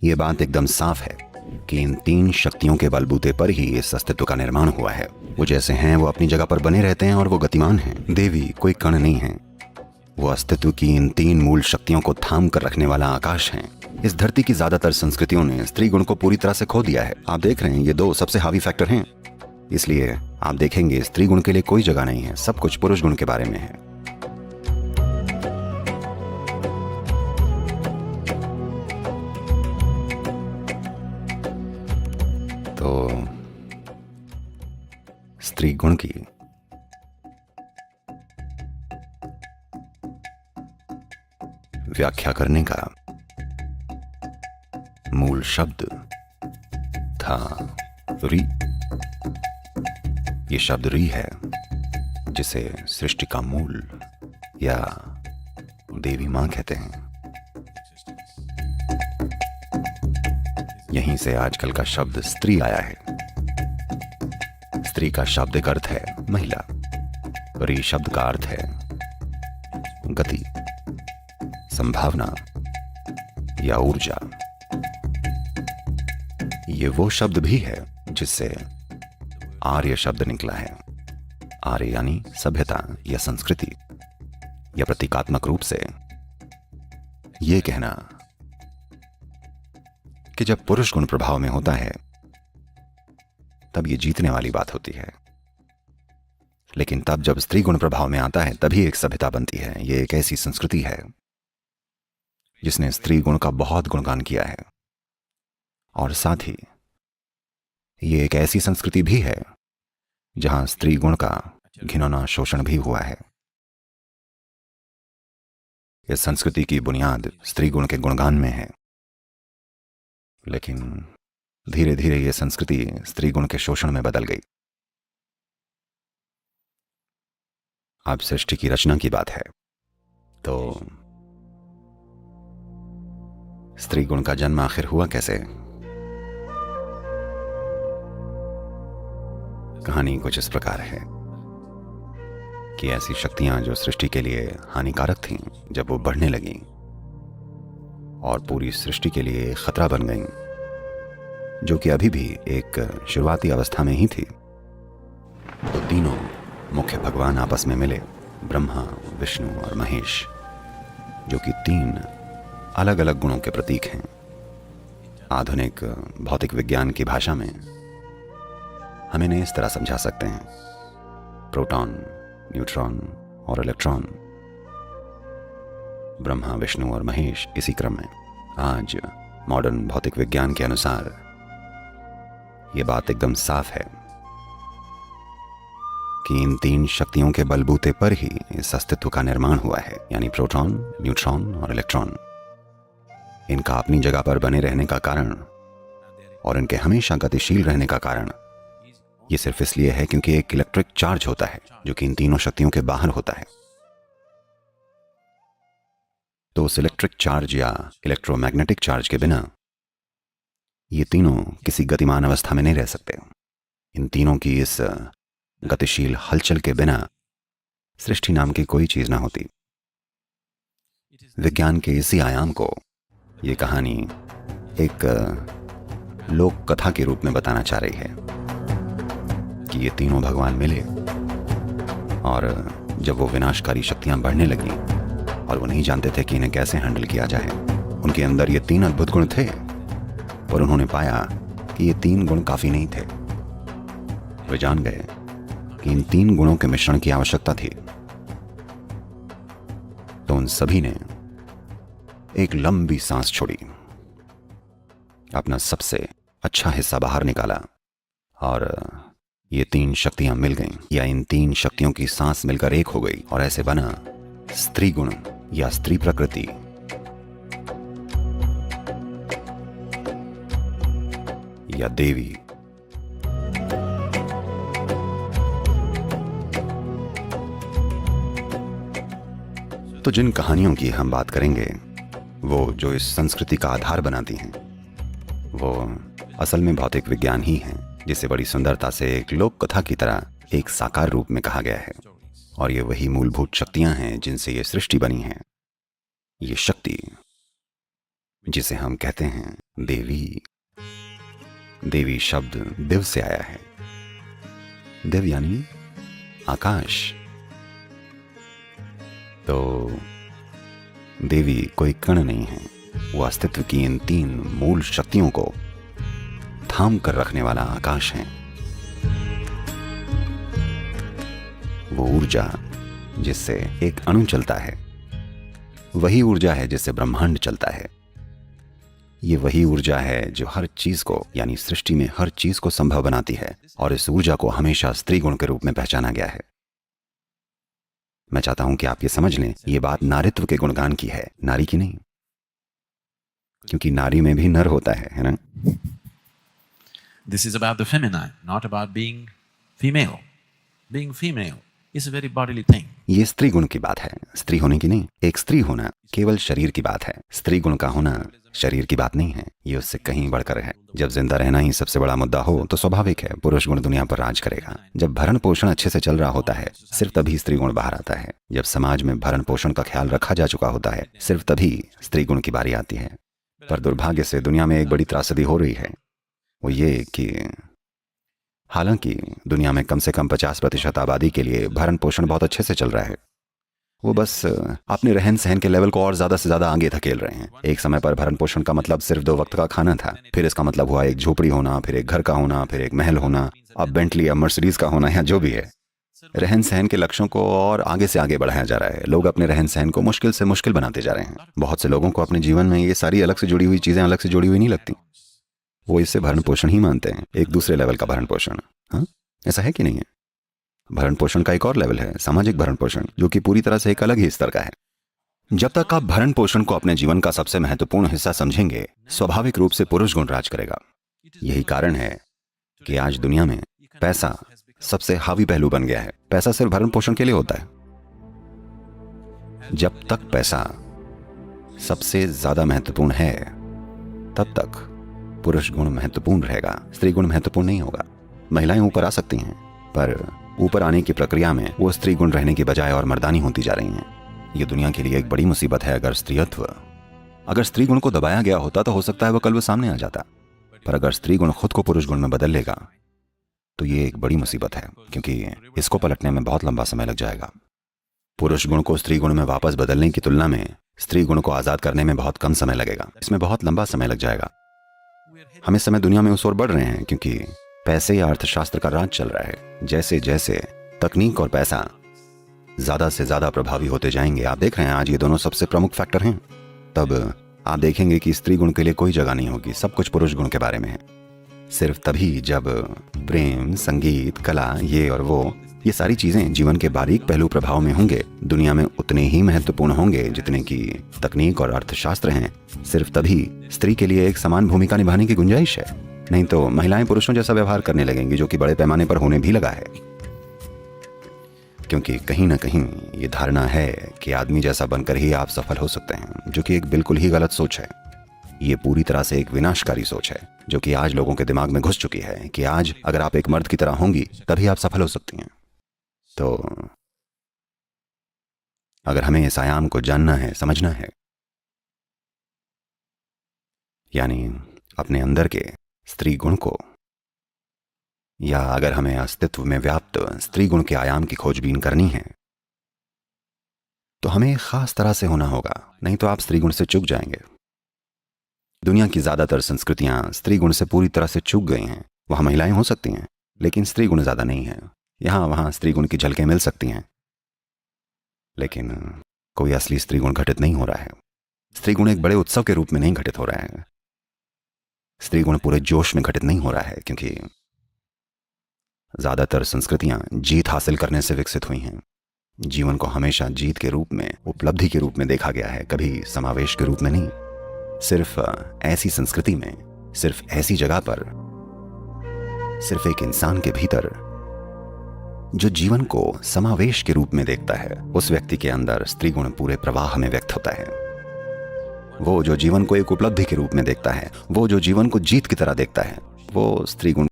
ये बात एकदम साफ है कि इन तीन शक्तियों के बलबूते पर ही इस अस्तित्व का निर्माण हुआ है। वो जैसे हैं वो अपनी जगह पर बने रहते हैं और वो गतिमान हैं। देवी कोई कण नहीं है, वो अस्तित्व की इन तीन मूल शक्तियों को थाम कर रखने वाला आकाश है। इस धरती की ज्यादातर संस्कृतियों ने स्त्री गुण को पूरी तरह से खो दिया है। आप देख रहे हैं ये दो सबसे हावी फैक्टर हैं, इसलिए आप देखेंगे स्त्री गुण के लिए कोई जगह नहीं है, सब कुछ पुरुष गुण के बारे में है। तो स्त्री गुण की व्याख्या करने का मूल शब्द था री। ये शब्द री है जिसे सृष्टि का मूल या देवी मां कहते हैं। यहीं से आजकल का शब्द स्त्री आया है। स्त्री का शाब्दिक अर्थ है महिला। री शब्द का अर्थ है गति, संभावना या ऊर्जा। ये वो शब्द भी है जिससे आर्य शब्द निकला है। आर्य यानी सभ्यता या संस्कृति, या प्रतीकात्मक रूप से ये कहना कि जब पुरुष गुण प्रभाव में होता है तब ये जीतने वाली बात होती है, लेकिन तब जब स्त्री गुण प्रभाव में आता है तभी एक सभ्यता बनती है। ये एक ऐसी संस्कृति है जिसने स्त्री गुण का बहुत गुणगान किया है, और साथ ही ये एक ऐसी संस्कृति भी है जहां स्त्री गुण का घिनौना शोषण भी हुआ है। इस संस्कृति की बुनियाद स्त्री गुण के गुणगान में है, लेकिन धीरे धीरे यह संस्कृति स्त्री गुण के शोषण में बदल गई। अब सृष्टि की रचना की बात है तो स्त्री गुण का जन्म आखिर हुआ कैसे? कहानी कुछ इस प्रकार है कि ऐसी शक्तियां जो सृष्टि के लिए हानिकारक थीं, जब वो बढ़ने लगीं और पूरी सृष्टि के लिए खतरा बन गईं, जो कि अभी भी एक शुरुआती अवस्था में ही थी, तो तीनों मुख्य भगवान आपस में मिले, ब्रह्मा, विष्णु और महेश, जो कि तीन अलग अलग गुणों के प्रतीक हैं। आधुनिक भौतिक विज्ञान की भाषा में हम इन्हें इस तरह समझा सकते हैं: प्रोटॉन, न्यूट्रॉन और इलेक्ट्रॉन। ब्रह्मा, विष्णु और महेश इसी क्रम में। आज मॉडर्न भौतिक विज्ञान के अनुसार यह बात एकदम साफ है कि इन तीन शक्तियों के बलबूते पर ही इस अस्तित्व का निर्माण हुआ है, यानी प्रोटॉन, न्यूट्रॉन और इलेक्ट्रॉन। इनका अपनी जगह पर बने रहने का कारण और इनके हमेशा गतिशील रहने का कारण ये सिर्फ इसलिए है क्योंकि एक इलेक्ट्रिक चार्ज होता है जो कि इन तीनों शक्तियों के बाहर होता है। तो उस इलेक्ट्रिक चार्ज या इलेक्ट्रोमैग्नेटिक चार्ज के बिना ये तीनों किसी गतिमान अवस्था में नहीं रह सकते। इन तीनों की इस गतिशील हलचल के बिना सृष्टि नाम की कोई चीज ना होती। विज्ञान के इसी आयाम को ये कहानी एक लोक कथा के रूप में बताना चाह रही है कि ये तीनों भगवान मिले, और जब वो विनाशकारी शक्तियां बढ़ने लगी और वो नहीं जानते थे कि इन्हें कैसे हैंडल किया जाए, उनके अंदर ये तीन अद्भुत गुण थे, और उन्होंने पाया कि ये तीन गुण काफी नहीं थे। वे जान गए कि इन तीन गुणों के मिश्रण की आवश्यकता थी। तो उन सभी ने एक लंबी सांस छोड़ी, अपना सबसे अच्छा हिस्सा बाहर निकाला, और ये तीन शक्तियां मिल गईं, या इन तीन शक्तियों की सांस मिलकर एक हो गई, और ऐसे बना स्त्री गुण या स्त्री प्रकृति। या देवी। तो जिन कहानियों की हम बात करेंगे वो जो इस संस्कृति का आधार बनाती हैं, वो असल में भौतिक विज्ञान ही है, जिसे बड़ी सुंदरता से एक लोक कथा की तरह एक साकार रूप में कहा गया है। और ये वही मूलभूत शक्तियां हैं जिनसे ये सृष्टि बनी है। ये शक्ति जिसे हम कहते हैं देवी। देवी शब्द दिव से आया है। दिव यानी आकाश। तो देवी कोई कण नहीं है, वो अस्तित्व की इन 3 मूल शक्तियों को थाम कर रखने वाला आकाश है। वो ऊर्जा जिससे एक अणु चलता है, वही ऊर्जा है जिससे ब्रह्मांड चलता है। ये वही ऊर्जा है जो हर चीज को, यानी सृष्टि में हर चीज को संभव बनाती है, और इस ऊर्जा को हमेशा स्त्री गुण के रूप में पहचाना गया है। मैं चाहता हूं कि आप ये समझ लें, ये बात नारित्व के गुणगान की है, नारी की नहीं, क्योंकि नारी में भी नर होता है ना। This is about the feminine, not about being female. Being female is a very bodily thing. ये स्त्री गुण की बात है, स्त्री होने की नहीं। एक स्त्री होना केवल शरीर की बात है, स्त्री गुण का होना शरीर की बात नहीं है। ये उससे कहीं बढ़कर है। जब जिंदा रहना ही सबसे बड़ा मुद्दा हो तो स्वाभाविक है पुरुष गुण दुनिया पर राज करेगा। जब भरण पोषण अच्छे से चल रहा होता है, सिर्फ तभी स्त्री गुण बाहर आता है। जब समाज में भरण पोषण का ख्याल रखा जा चुका होता है, सिर्फ तभी स्त्री गुण की बारी आती है। पर दुर्भाग्य से दुनिया में एक बड़ी त्रासदी हो रही है, वो ये कि हालांकि दुनिया में कम से कम 50% आबादी के लिए भरण पोषण बहुत अच्छे से चल रहा है, वो बस अपने रहन सहन के लेवल को और ज्यादा से ज्यादा आगे धकेल रहे हैं। एक समय पर भरण पोषण का मतलब सिर्फ 2 वक्त का खाना था, फिर इसका मतलब हुआ एक झोपड़ी होना, फिर एक घर का होना, फिर एक महल होना, अब बेंटली या मर्सिडीज का होना, या जो भी है। रहन सहन के लक्ष्यों को और आगे से आगे बढ़ाया जा रहा है। लोग अपने रहन सहन को मुश्किल से मुश्किल बनाते जा रहे हैं। बहुत से लोगों को अपने जीवन में ये सारी अलग से जुड़ी हुई चीजें अलग से जुड़ी हुई नहीं लगती, वो इससे भरण पोषण ही मानते हैं, एक दूसरे लेवल का भरण पोषण। हाँ, ऐसा है कि नहीं है? भरण पोषण का एक और लेवल है सामाजिक भरण पोषण, जो कि पूरी तरह से एक अलग ही स्तर का है। जब तक आप भरण पोषण को अपने जीवन का सबसे महत्वपूर्ण हिस्सा समझेंगे, स्वाभाविक रूप से पुरुष गुण राज करेगा। यही कारण है कि आज दुनिया में पैसा सबसे हावी पहलू बन गया है। पैसा सिर्फ भरण पोषण के लिए होता है। जब तक पैसा सबसे ज्यादा महत्वपूर्ण है, तब तक पुरुष गुण महत्वपूर्ण रहेगा, स्त्री गुण महत्वपूर्ण नहीं होगा। महिलाएं ऊपर आ सकती हैं, पर ऊपर आने की प्रक्रिया में वो स्त्री गुण रहने की बजाय और मर्दानी होती जा रही हैं। ये दुनिया के लिए एक बड़ी मुसीबत है। अगर स्त्री गुण को दबाया गया होता तो हो सकता है वो कल वो सामने आ जाता, पर अगर स्त्री गुण खुद को पुरुष गुण में बदल लेगा तो ये एक बड़ी मुसीबत है, क्योंकि इसको पलटने में बहुत लंबा समय लग जाएगा। पुरुष गुण को स्त्री गुण में वापस बदलने की तुलना में स्त्री गुण को आजाद करने में बहुत कम समय लगेगा। इसमें बहुत लंबा समय लग जाएगा। हम इस समय दुनिया में उस ओर बढ़ रहे हैं क्योंकि पैसे या अर्थशास्त्र का राज चल रहा है। जैसे जैसे तकनीक और पैसा ज्यादा से ज्यादा प्रभावी होते जाएंगे, आप देख रहे हैं आज ये दोनों सबसे प्रमुख फैक्टर हैं, तब आप देखेंगे कि स्त्री गुण के लिए कोई जगह नहीं होगी। सब कुछ पुरुष गुण के बारे में है। सिर्फ तभी जब प्रेम, संगीत, कला, ये और वो, ये सारी चीजें जीवन के बारीक पहलू प्रभाव में होंगे, दुनिया में उतने ही महत्वपूर्ण होंगे जितने की तकनीक और अर्थशास्त्र हैं। सिर्फ तभी स्त्री के लिए एक समान भूमिका निभाने की गुंजाइश है। नहीं तो महिलाएं पुरुषों जैसा व्यवहार करने लगेंगी, जो कि बड़े पैमाने पर होने भी लगा है। क्योंकि कहीं ना कहीं ये धारणा है कि आदमी जैसा बनकर ही आप सफल हो सकते हैं, जो कि एक बिल्कुल ही गलत सोच है। ये पूरी तरह से एक विनाशकारी सोच है, जो कि आज लोगों के दिमाग में घुस चुकी है कि आज अगर आप एक मर्द की तरह होंगी तभी आप सफल हो सकती हैं। तो अगर हमें इस आयाम को जानना है, समझना है, यानी अपने अंदर के स्त्री गुण को, या अगर हमें अस्तित्व में व्याप्त स्त्री गुण के आयाम की खोजबीन करनी है, तो हमें खास तरह से होना होगा, नहीं तो आप स्त्री गुण से चूक जाएंगे। दुनिया की ज्यादातर संस्कृतियां स्त्री गुण से पूरी तरह से चूक गई हैं। वहां महिलाएं हो सकती हैं, लेकिन स्त्री गुण ज्यादा नहीं है। यहां वहां स्त्री गुण की झलकें मिल सकती हैं, लेकिन कोई असली स्त्री गुण घटित नहीं हो रहा है। स्त्री गुण एक बड़े उत्सव के रूप में नहीं घटित हो रहा है। स्त्री गुण पूरे जोश में घटित नहीं हो रहा है, क्योंकि ज्यादातर संस्कृतियां जीत हासिल करने से विकसित हुई हैं। जीवन को हमेशा जीत के रूप में, उपलब्धि के रूप में देखा गया है, कभी समावेश के रूप में नहीं। सिर्फ ऐसी संस्कृति में, सिर्फ ऐसी जगह पर, सिर्फ एक इंसान के भीतर जो जीवन को समावेश के रूप में देखता है, उस व्यक्ति के अंदर स्त्री गुण पूरे प्रवाह में व्यक्त होता है। वो जो जीवन को एक उपलब्धि के रूप में देखता है, वो जो जीवन को जीत की तरह देखता है, वो स्त्री गुण